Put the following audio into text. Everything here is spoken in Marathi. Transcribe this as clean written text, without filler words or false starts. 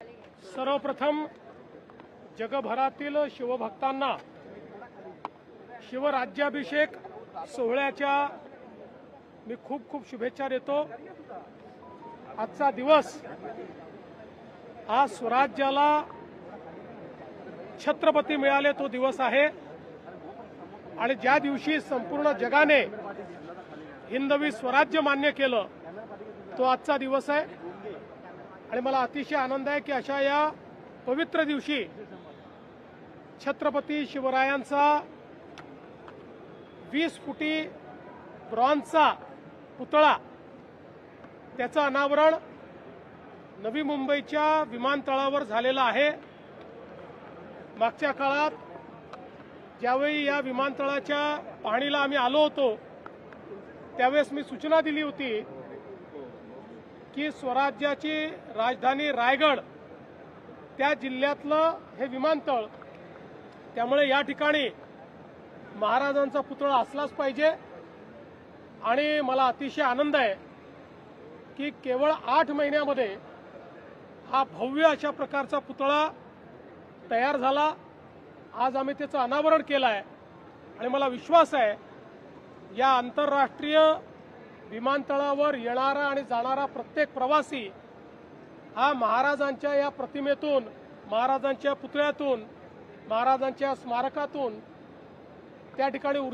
सर्वप्रथम जगभरातील शिवभक्तांना शिवराज्याभिषेक सोहळ्याच्या मी खूप खूप शुभेच्छा देतो। आजचा दिवस हा स्वराज्याला छत्रपती मिळाले तो दिवस आहे आणि ज्या दिवशी संपूर्ण जगाने हिंदवी स्वराज्य मान्य केलं तो आजचा दिवस आहे आणि मला अतिशय आनंद आहे की अशा या पवित्र दिवशी छत्रपती शिवरायांचा 20 फुटी ब्रॉन्झचा पुतळा त्याचं अनावरण नवी मुंबईच्या विमानतळावर झालेलं आहे। मागच्या काळात ज्यावेळी या विमानतळाच्या पाहणीला आम्ही आलो होतो त्यावेळेस मी सूचना दिली होती की स्वराज्याची राजधानी रायगड त्या जिल्ह्यातलं हे विमानतळ, त्यामुळे या ठिकाणी महाराजांचा पुतळा असलाच पाहिजे। आणि मला अतिशय आनंद आहे की केवळ 8 महिन्यामध्ये हा भव्य अशा प्रकारचा पुतळा तयार झाला। आज आम्ही त्याचं अनावरण केलं आहे आणि मला विश्वास आहे या आंतरराष्ट्रीय विमानतळावर येणारा आणि जाणारा प्रत्येक प्रवासी हा महाराजांच्या या प्रतिमेतून, महाराजांच्या पुतळ्यातून, महाराजांच्या स्मारकातून त्या ठिकाणी